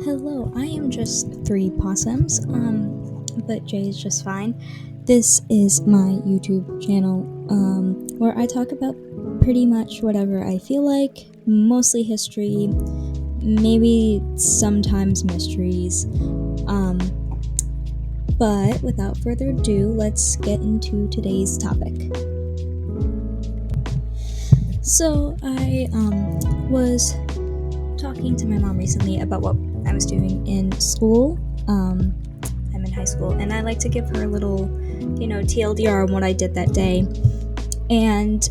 Hello, I am just three possums, but Jay is just fine. This is my YouTube channel, where I talk about pretty much whatever I feel like, mostly history, maybe sometimes mysteries. Um, but without further ado, let's get into today's topic. So, I was talking to my mom recently about what I was doing in school. I'm in high school, and I like to give her a little, TLDR on what I did that day. And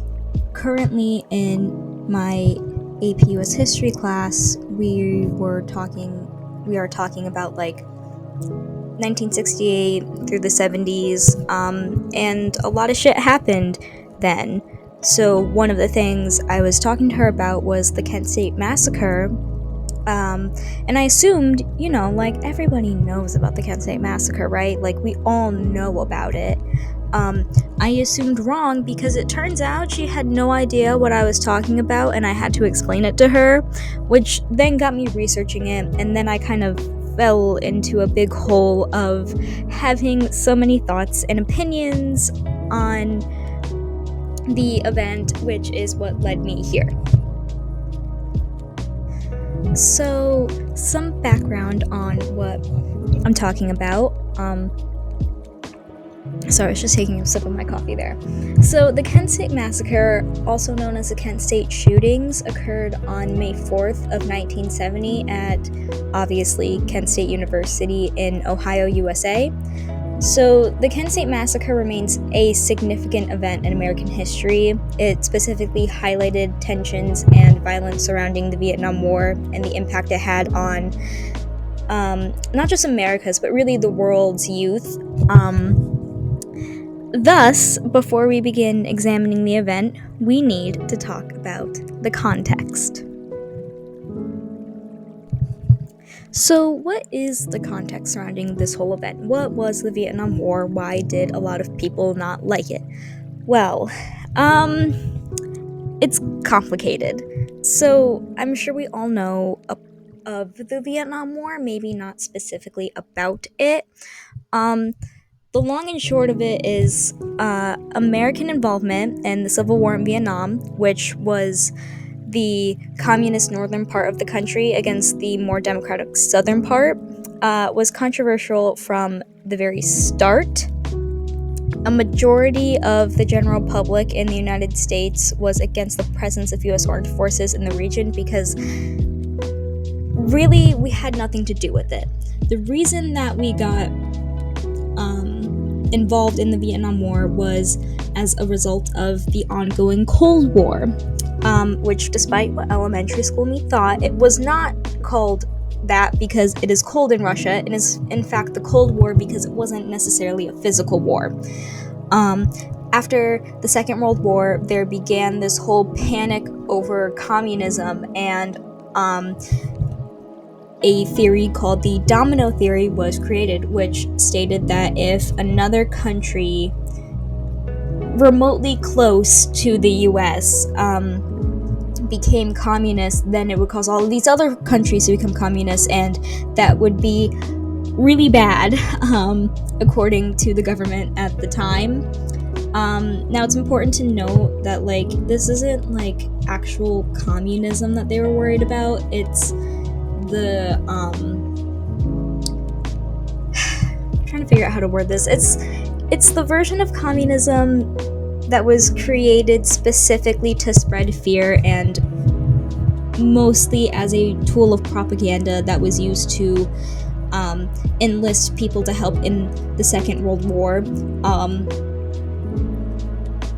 currently in my AP US history class, we are talking about like 1968 through the 70's, and a lot of shit happened then. So one of the things I was talking to her about was the Kent State Massacre. And I assumed, like everybody knows about the Kent State Massacre, right? Like we all know about it. I assumed wrong because it turns out she had no idea what I was talking about and I had to explain it to her, which then got me researching it, and then I kind of fell into a big hole of having so many thoughts and opinions on the event, which is what led me here. So, some background on what I'm talking about. Sorry, I was just taking a sip of my coffee there. So, the Kent State Massacre, also known as the Kent State Shootings, occurred on May 4th of 1970 at, obviously, Kent State University in Ohio, USA. So, the Kent State Massacre remains a significant event in American history. It specifically highlighted tensions and violence surrounding the Vietnam War and the impact it had on not just America's, but really the world's youth. Thus, before we begin examining the event, we need to talk about the context. So, what is the context surrounding this whole event? What was the Vietnam War? Why did a lot of people not like it? Well, it's complicated. So, I'm sure we all know of the Vietnam War, maybe not specifically about it. The long and short of it is American involvement in the Civil War in Vietnam, which was the communist northern part of the country against the more democratic southern part, was controversial from the very start. A majority of the general public in the United States was against the presence of U.S. armed forces in the region because really we had nothing to do with it. The reason that we got involved in the Vietnam War was as a result of the ongoing Cold War, which, despite what elementary school me thought, it was not called that because it is cold in Russia. It is, in fact, the Cold War because it wasn't necessarily a physical war. After the Second World War, there began this whole panic over communism, and a theory called the domino theory was created, which stated that if another country remotely close to the US became communist, then it would cause all of these other countries to become communist, and that would be really bad, according to the government at the time. Now it's important to note that this isn't actual communism that they were worried about. It's the I'm trying to figure out how to word this. It's the version of communism that was created specifically to spread fear and mostly as a tool of propaganda that was used to enlist people to help in the Second World War.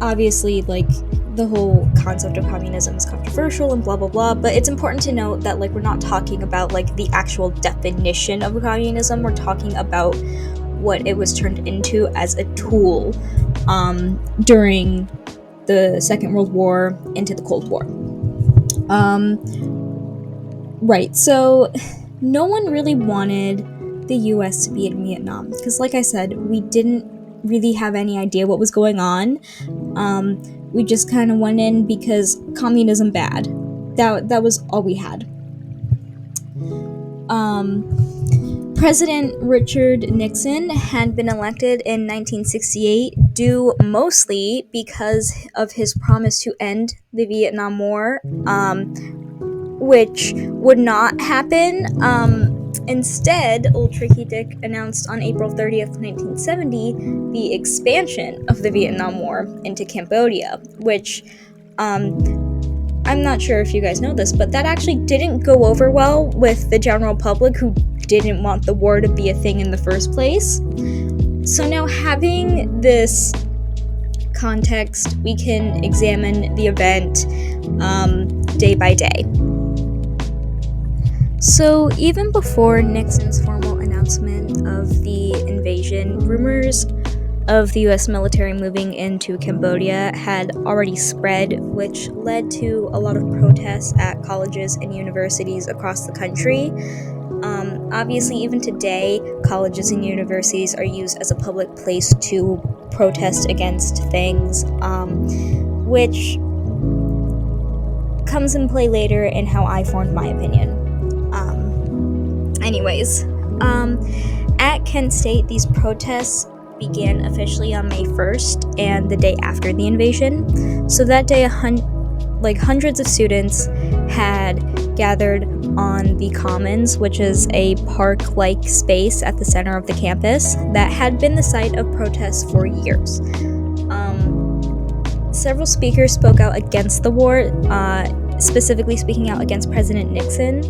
Obviously, the whole concept of communism is controversial and blah blah blah, but it's important to note that we're not talking about the actual definition of communism. We're talking about what it was turned into as a tool during the Second World War into the Cold War. Right, so no one really wanted the US to be in Vietnam because, like I said, we didn't really have any idea what was going on. We just kind of went in because communism bad. That was all we had. President Richard Nixon had been elected in 1968 due mostly because of his promise to end the Vietnam War, which would not happen. Instead, Old Tricky Dick announced on April 30th, 1970, the expansion of the Vietnam War into Cambodia, which I'm not sure if you guys know this, but that actually didn't go over well with the general public who didn't want the war to be a thing in the first place. So now, having this context, we can examine the event day by day. So even before Nixon's formal announcement of the invasion, rumors of the US military moving into Cambodia had already spread, which led to a lot of protests at colleges and universities across the country. Obviously, even today, colleges and universities are used as a public place to protest against things, which comes in play later in how I formed my opinion. At Kent State, these protests began officially on May 1st and the day after the invasion. So that day, hundreds of students had gathered on the Commons, which is a park-like space at the center of the campus that had been the site of protests for years. Several speakers spoke out against the war, specifically speaking out against President Nixon.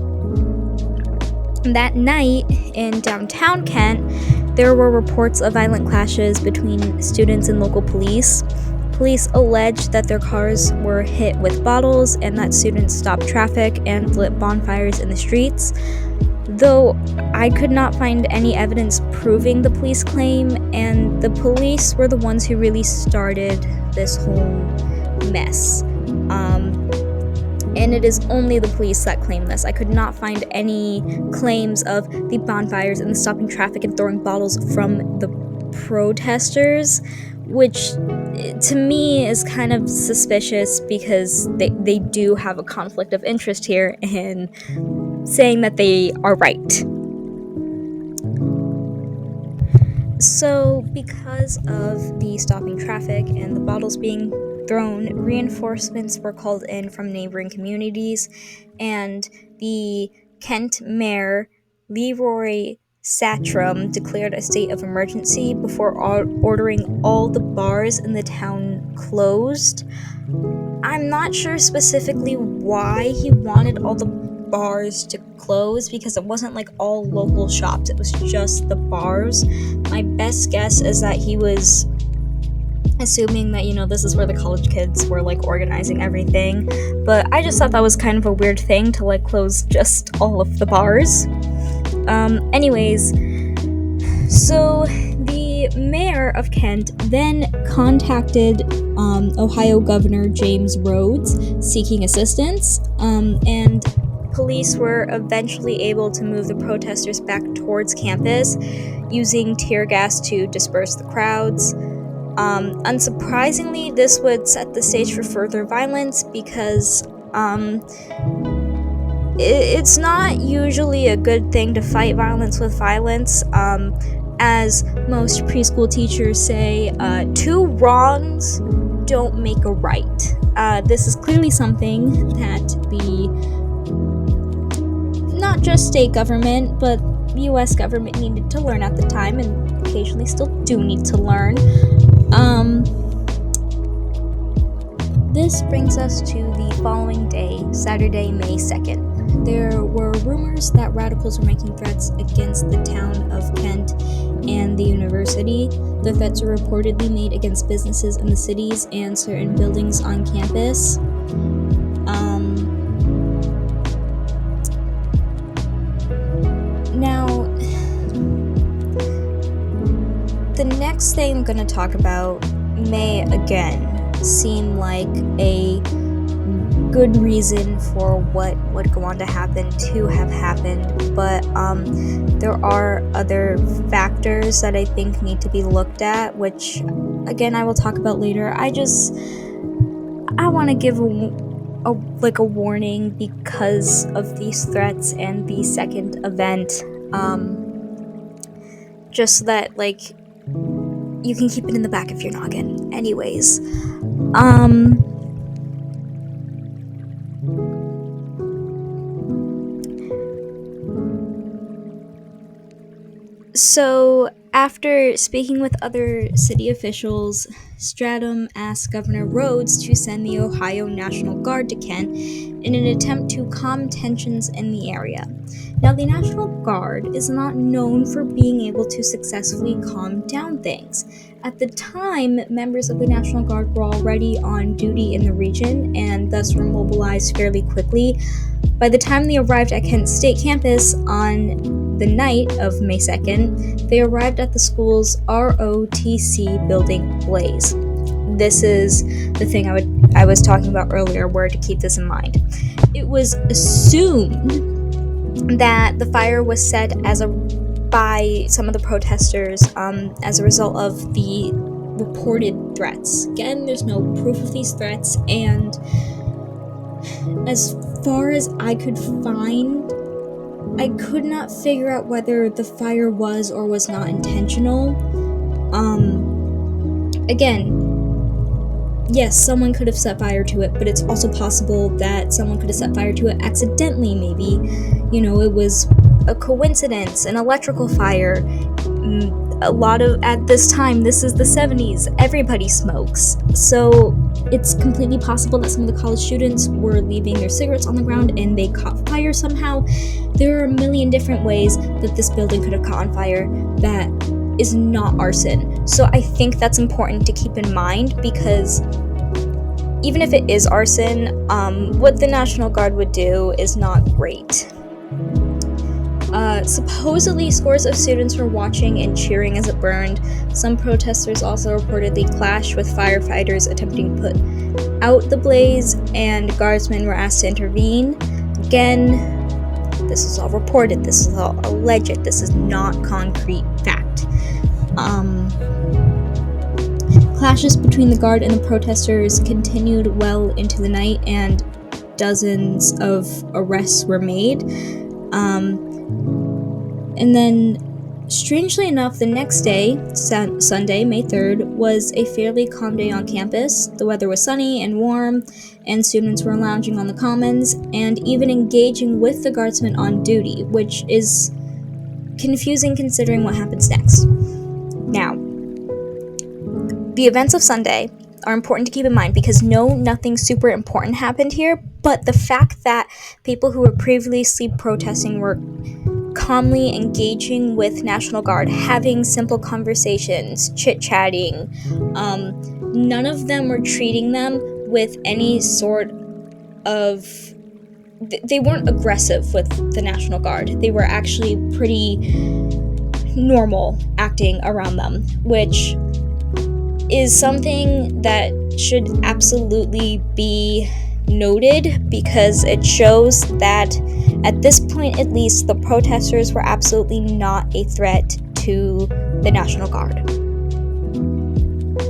That night in downtown Kent, there were reports of violent clashes between students and local police. Police alleged that their cars were hit with bottles and that students stopped traffic and lit bonfires in the streets. Though I could not find any evidence proving the police claim, and the police were the ones who really started this whole mess. And it is only the police that claim this. I could not find any claims of the bonfires and the stopping traffic and throwing bottles from the protesters, which to me is kind of suspicious because they do have a conflict of interest here in saying that they are right. So because of the stopping traffic and the bottles being thrown, reinforcements were called in from neighboring communities, and the Kent mayor, Leroy Satcham, declared a state of emergency before ordering all the bars in the town closed. I'm not sure specifically why he wanted all the bars to close, because it wasn't like all local shops, it was just the bars. My best guess is that he was assuming that, this is where the college kids were organizing everything, but I just thought that was kind of a weird thing to close just all of the bars. So the mayor of Kent then contacted Ohio Governor James Rhodes seeking assistance, and police were eventually able to move the protesters back towards campus using tear gas to disperse the crowds. Unsurprisingly, this would set the stage for further violence because it's not usually a good thing to fight violence with violence. As most preschool teachers say, two wrongs don't make a right. This is clearly something that the not just state government, but the US government needed to learn at the time, and occasionally still do need to learn. This brings us to the following day, Saturday, May 2nd. There were rumors that radicals were making threats against the town of Kent and the university. The threats were reportedly made against businesses in the cities and certain buildings on campus. Now, the next thing I'm going to talk about may again seem like a good reason for what would go on to happen to have happened, but there are other factors that I think need to be looked at, which again I will talk about later. I want to give a a warning because of these threats and the second event, just so that you can keep it in the back of your noggin. Anyways, so after speaking with other city officials, Stratham asked Governor Rhodes to send the Ohio National Guard to Kent in an attempt to calm tensions in the area. Now, the National Guard is not known for being able to successfully calm down things. At the time, members of the National Guard were already on duty in the region and thus were mobilized fairly quickly. By the time they arrived at Kent State campus on the night of May 2nd, they arrived at the school's ROTC building blaze. This is the thing I was talking about earlier, where to keep this in mind. It was assumed that the fire was set by some of the protesters as a result of the reported threats. Again, there's no proof of these threats, and as far as I could find, I could not figure out whether the fire was or was not intentional. Again, yes, someone could have set fire to it, but it's also possible that someone could have set fire to it accidentally, maybe. It was a coincidence, an electrical fire. At this time, this is the 70's, everybody smokes. So it's completely possible that some of the college students were leaving their cigarettes on the ground and they caught fire somehow. There are a million different ways that this building could have caught on fire that is not arson. So I think that's important to keep in mind, because even if it is arson, what the National Guard would do is not great. Supposedly, scores of students were watching and cheering as it burned. Some protesters also reportedly clashed with firefighters attempting to put out the blaze, and guardsmen were asked to intervene. Again, this is all reported, this is all alleged, this is not concrete fact. Clashes between the guard and the protesters continued well into the night, and dozens of arrests were made. And then, strangely enough, the next day, Sunday, May 3rd, was a fairly calm day on campus. The weather was sunny and warm, and students were lounging on the commons and even engaging with the guardsmen on duty, which is confusing considering what happens next. Now, the events of Sunday are important to keep in mind, because nothing super important happened here, but the fact that people who were previously protesting were calmly engaging with National Guard, having simple conversations, chit-chatting. None of them were treating them with any sort of... They weren't aggressive with the National Guard. They were actually pretty normal acting around them, which is something that should absolutely be noted, because it shows that at this point, at least, the protesters were absolutely not a threat to the National Guard.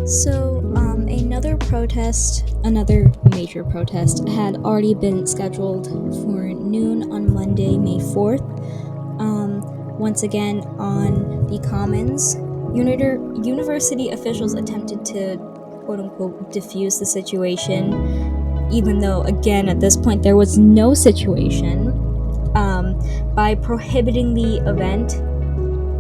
So, another major protest had already been scheduled for noon on Monday, May 4th. Once again, on the Commons, university officials attempted to, quote-unquote, defuse the situation, even though, again, at this point, there was no situation, by prohibiting the event.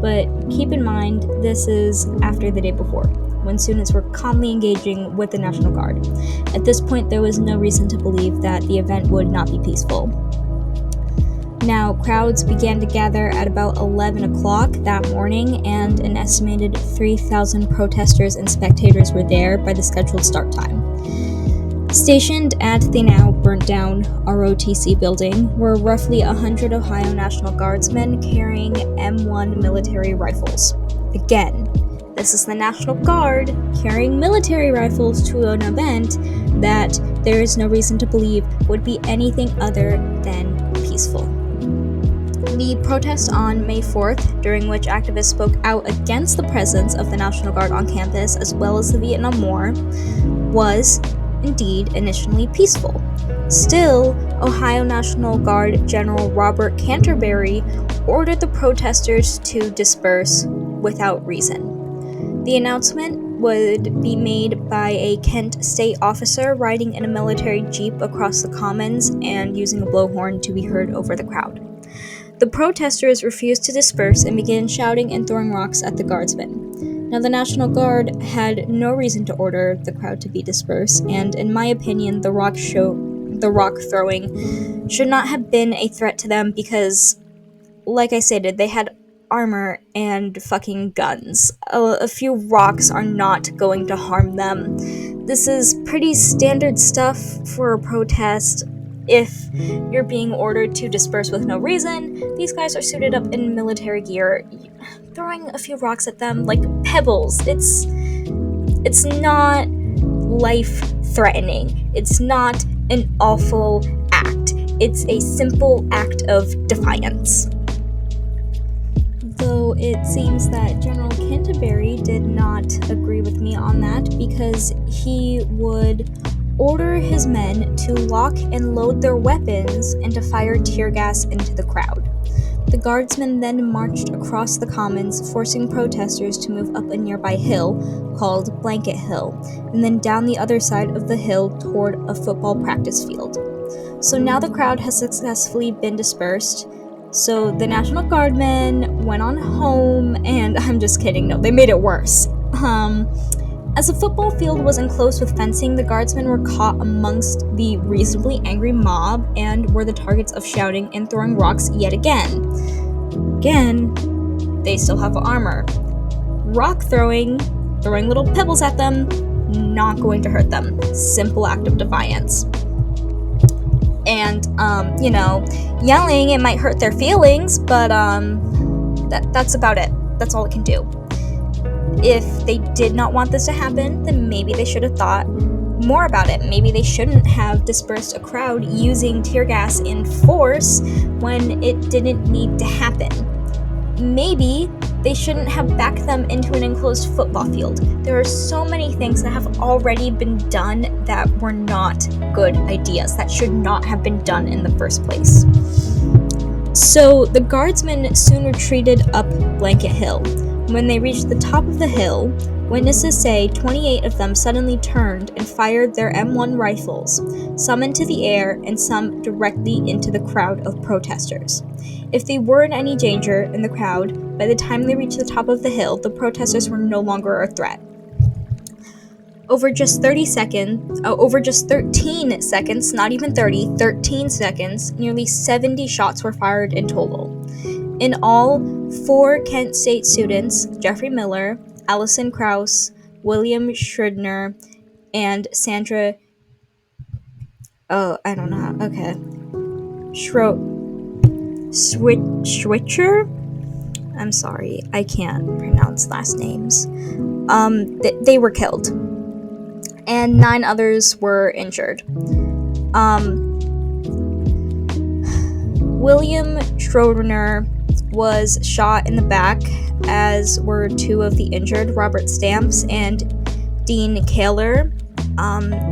But keep in mind, this is after the day before, when students were calmly engaging with the National Guard. At this point, there was no reason to believe that the event would not be peaceful. Now, crowds began to gather at about 11 o'clock that morning, and an estimated 3,000 protesters and spectators were there by the scheduled start time. Stationed at the now burnt-down ROTC building were roughly 100 Ohio National Guardsmen carrying M1 military rifles. Again, this is the National Guard carrying military rifles to an event that there is no reason to believe would be anything other than peaceful. The protest on May 4th, during which activists spoke out against the presence of the National Guard on campus as well as the Vietnam War, was indeed initially peaceful. Still, Ohio National Guard General Robert Canterbury ordered the protesters to disperse without reason. The announcement would be made by a Kent state officer riding in a military jeep across the commons and using a blowhorn to be heard over the crowd. The protesters refused to disperse and began shouting and throwing rocks at the guardsmen. Now, the National Guard had no reason to order the crowd to be dispersed, and in my opinion, the rock throwing should not have been a threat to them because, like I stated, they had armor and fucking guns. A few rocks are not going to harm them. This is pretty standard stuff for a protest. If you're being ordered to disperse with no reason, these guys are suited up in military gear. Throwing a few rocks at them like pebbles, it's not life-threatening. It's not an awful act. It's a simple act of defiance. Though it seems that General Canterbury did not agree with me on that because he would order his men to lock and load their weapons and to fire tear gas into the crowd. The guardsmen then marched across the commons, forcing protesters to move up a nearby hill called Blanket Hill, and then down the other side of the hill toward a football practice field. So now the crowd has successfully been dispersed. So the National Guardmen went on home, and I'm just kidding, no, they made it worse. As the football field was enclosed with fencing, the guardsmen were caught amongst the reasonably angry mob and were the targets of shouting and throwing rocks yet again. Again, they still have armor. Rock throwing little pebbles at them, not going to hurt them. Simple act of defiance. And, yelling, it might hurt their feelings, but that's about it. That's all it can do. If they did not want this to happen, then maybe they should have thought more about it. Maybe they shouldn't have dispersed a crowd using tear gas in force when it didn't need to happen. Maybe they shouldn't have backed them into an enclosed football field. There are so many things that have already been done that were not good ideas, that should not have been done in the first place. So the guardsmen soon retreated up Blanket Hill. When they reached the top of the hill, witnesses say 28 of them suddenly turned and fired their M1 rifles, some into the air and some directly into the crowd of protesters. If they were in any danger in the crowd, by the time they reached the top of the hill, the protesters were no longer a threat. Over just 13 seconds, not even 30, 13 seconds, nearly 70 shots were fired in total. In all, 4 Kent State students, Jeffrey Miller, Allison Krause, William Schridner, and Sandra... Schwitzer? I'm sorry, I can't pronounce last names. They were killed. And 9 others were injured. William Schrodner was shot in the back, as were 2 of the injured, Robert Stamps and Dean Kaler.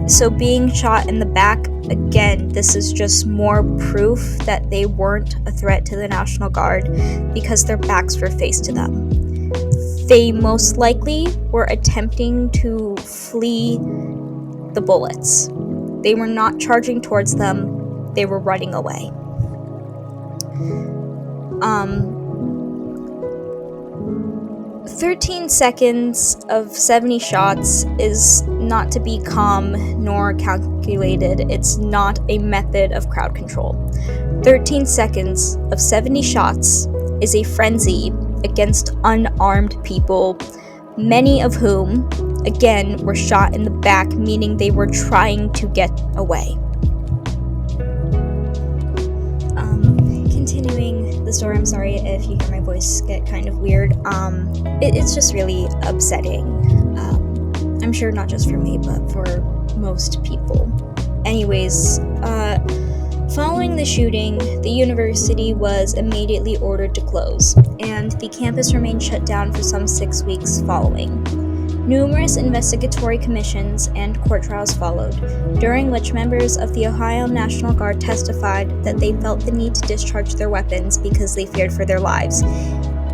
So being shot in the back, again, this is just more proof that they weren't a threat to the National Guard because their backs were faced to them. They most likely were attempting to flee the bullets. They were not charging towards them, they were running away. 13 seconds of 70 shots is not to be calm nor calculated. It's not a method of crowd control. 13 seconds of 70 shots is a frenzy against unarmed people, many of whom, again, were shot in the back, meaning they were trying to get away. Continuing the story, I'm sorry if you hear my voice get kind of weird. It's just really upsetting. I'm sure not just for me, but for most people. Anyways, following the shooting, the university was immediately ordered to close, and the campus remained shut down for some 6 weeks following. Numerous investigatory commissions and court trials followed, during which members of the Ohio National Guard testified that they felt the need to discharge their weapons because they feared for their lives,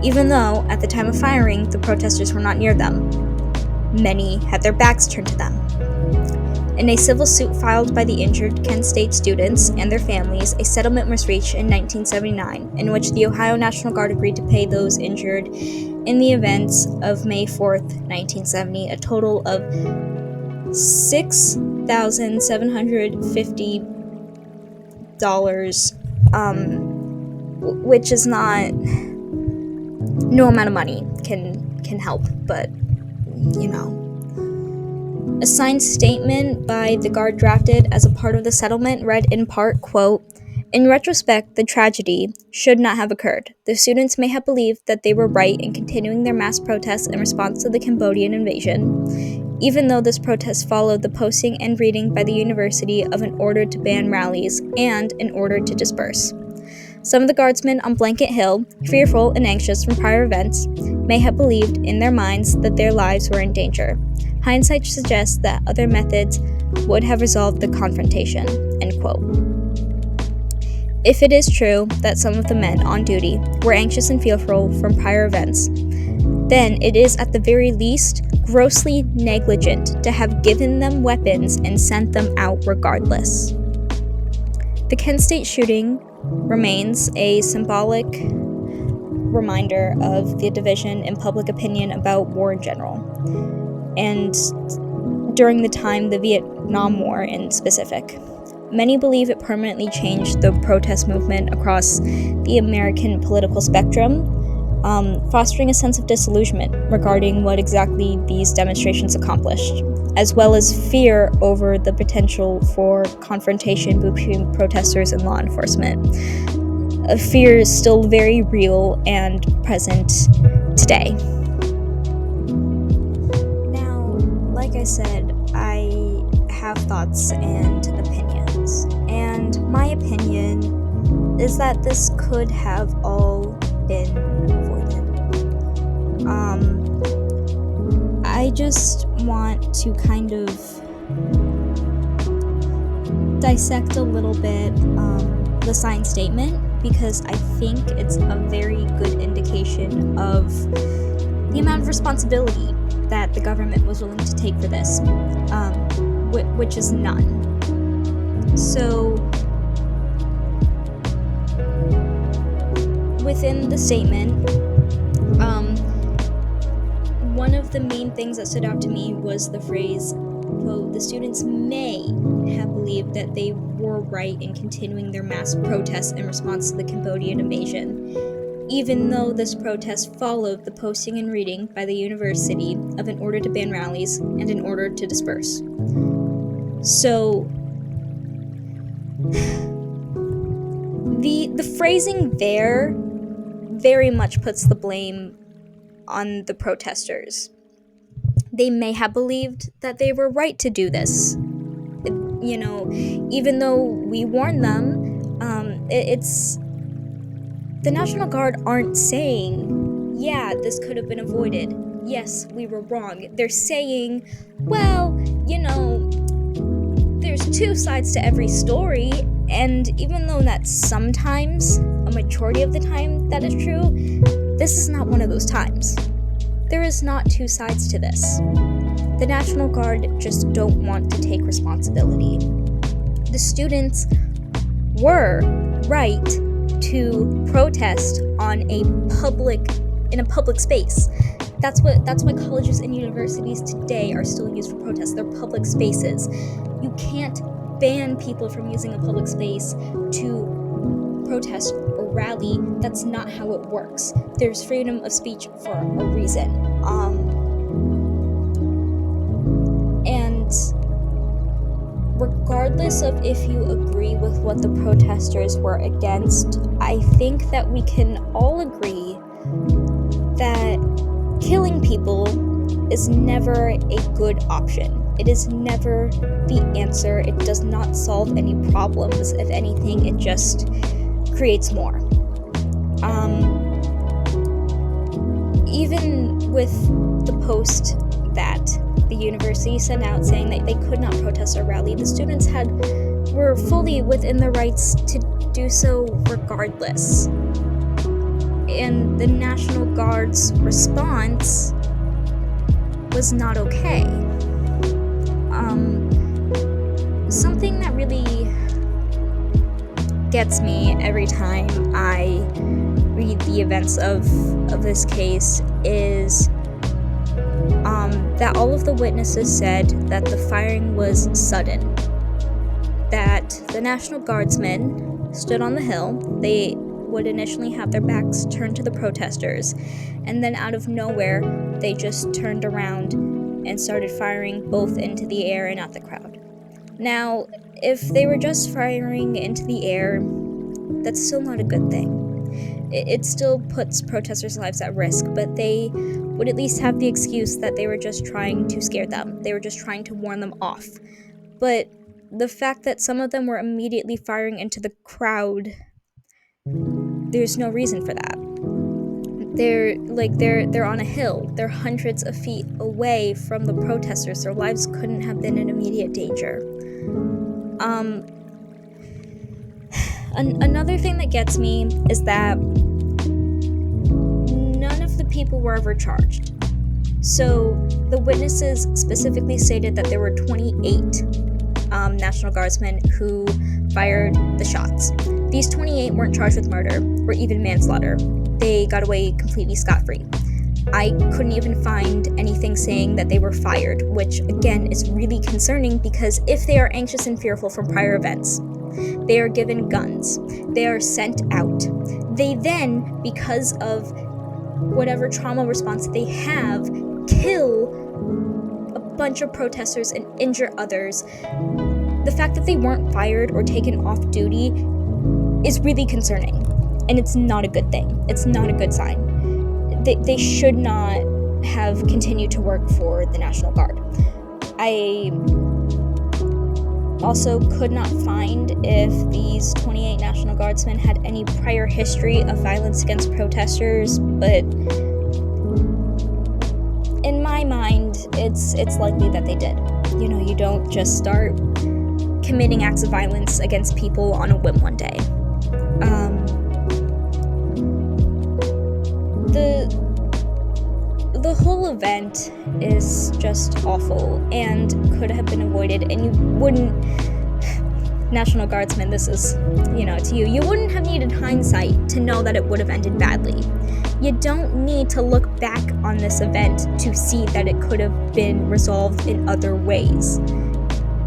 even though, at the time of firing, the protesters were not near them. Many had their backs turned to them. In a civil suit filed by the injured Kent State students and their families, a settlement was reached in 1979, in which the Ohio National Guard agreed to pay those injured in the events of May 4th, 1970, a total of $6,750, which is not, no amount of money can help, but you know. A signed statement by the Guard drafted as a part of the settlement read in part, quote, "In retrospect, the tragedy should not have occurred. The students may have believed that they were right in continuing their mass protests in response to the Cambodian invasion, even though this protest followed the posting and reading by the university of an order to ban rallies and an order to disperse. Some of the guardsmen on Blanket Hill, fearful and anxious from prior events, may have believed in their minds that their lives were in danger. Hindsight suggests that other methods would have resolved the confrontation," end quote. If it is true that some of the men on duty were anxious and fearful from prior events, then it is at the very least grossly negligent to have given them weapons and sent them out regardless. The Kent State shooting remains a symbolic reminder of the division in public opinion about war in general, and during the time the Vietnam War in specific. Many believe it permanently changed the protest movement across the American political spectrum, fostering a sense of disillusionment regarding what exactly these demonstrations accomplished, as well as fear over the potential for confrontation between protesters and law enforcement. A fear is still very real and present today. Now, like I said, I have thoughts and opinions, and my opinion is that this could have all been avoided. I just want to kind of dissect a little bit the signed statement, because I think it's a very good indication of the amount of responsibility that the government was willing to take for this, which is none. So, within the statement, one of the main things that stood out to me was the phrase, quote, "The students may have believed that they were right in continuing their mass protests in response to the Cambodian invasion, even though this protest followed the posting and reading by the university of an order to ban rallies and an order to disperse." So, the phrasing there very much puts the blame on the protesters. They may have believed that they were right to do this. You know, even though we warned them, it's the National Guard aren't saying, yeah, this could have been avoided. Yes, we were wrong. They're saying, well, you know, there's two sides to every story, and even though that's sometimes, a majority of the time, that is true, this is not one of those times. There is not two sides to this. The National Guard just don't want to take responsibility. The students were right to protest in a public space. That's why colleges and universities today are still used for protests. They're public spaces. You can't ban people from using a public space to protest or rally. That's not how it works. There's freedom of speech for a reason. And regardless of if you agree with what the protesters were against, I think that we can all agree that killing people is never a good option. It is never the answer. It does not solve any problems. If anything, it just creates more. Even with the post that university sent out saying that they could not protest or rally. The students were fully within their rights to do so regardless. And the National Guard's response was not okay. Something that really gets me every time I read the events of this case is that all of the witnesses said that the firing was sudden, that the National Guardsmen stood on the hill. They would initially have their backs turned to the protesters, and then out of nowhere, they just turned around and started firing both into the air and at the crowd. Now, if they were just firing into the air, that's still not a good thing. It still puts protesters' lives at risk, but they would at least have the excuse that they were just trying to scare them. They were just trying to warn them off. But the fact that some of them were immediately firing into the crowd, there's no reason for that. They're on a hill. They're hundreds of feet away from the protesters. Their lives couldn't have been in immediate danger. Another thing that gets me is that none of the people were ever charged. So the witnesses specifically stated that there were 28 National Guardsmen who fired the shots. These 28 weren't charged with murder or even manslaughter. They got away completely scot-free. I couldn't even find anything saying that they were fired, which again is really concerning because if they are anxious and fearful from prior events, they are given guns. They are sent out. They then, because of whatever trauma response they have, kill a bunch of protesters and injure others. The fact that they weren't fired or taken off duty is really concerning, and it's not a good thing. It's not a good sign. They should not have continued to work for the National Guard. I also could not find if these 28 National Guardsmen had any prior history of violence against protesters, but in my mind, it's likely that they did. You know, you don't just start committing acts of violence against people on a whim one day. The whole event is just awful and could have been avoided, and you wouldn't, National Guardsmen, this is, to you wouldn't have needed hindsight to know that it would have ended badly. You don't need to look back on this event to see that it could have been resolved in other ways.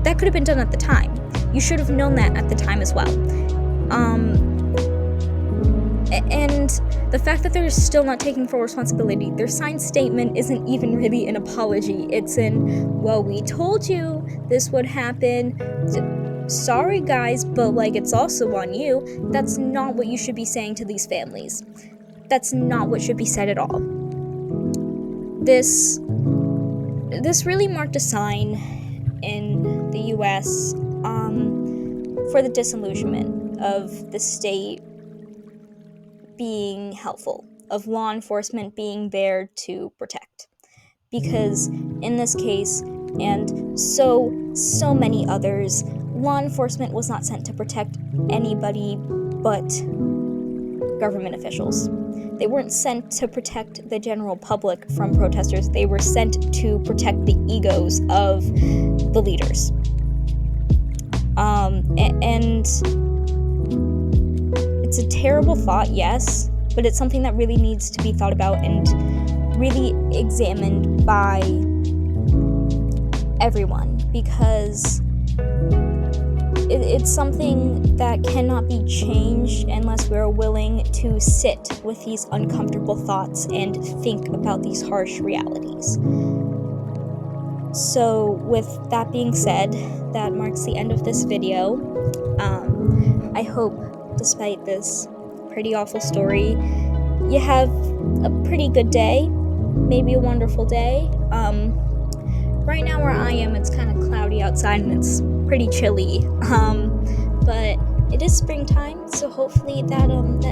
That could have been done at the time. You should have known that at the time as well. And the fact that they're still not taking full responsibility, their signed statement isn't even really an apology. It's well, we told you this would happen. Sorry, guys, but, it's also on you. That's not what you should be saying to these families. That's not what should be said at all. This really marked a sign in the U.S. For the disillusionment of the state being helpful, of law enforcement being there to protect. Because in this case, and so many others, law enforcement was not sent to protect anybody but government officials. They weren't sent to protect the general public from protesters. They were sent to protect the egos of the leaders. And it's a terrible thought, yes, but it's something that really needs to be thought about and really examined by everyone, because it's something that cannot be changed unless we're willing to sit with these uncomfortable thoughts and think about these harsh realities. So with that being said, that marks the end of this video. I hope, despite this pretty awful story, you have a pretty good day, maybe a wonderful day. Right now where I am, it's kind of cloudy outside and it's pretty chilly, but it is springtime, so hopefully that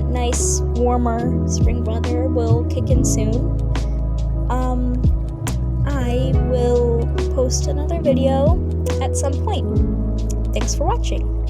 nice warmer spring weather will kick in soon. I will post another video at some point. Thanks for watching.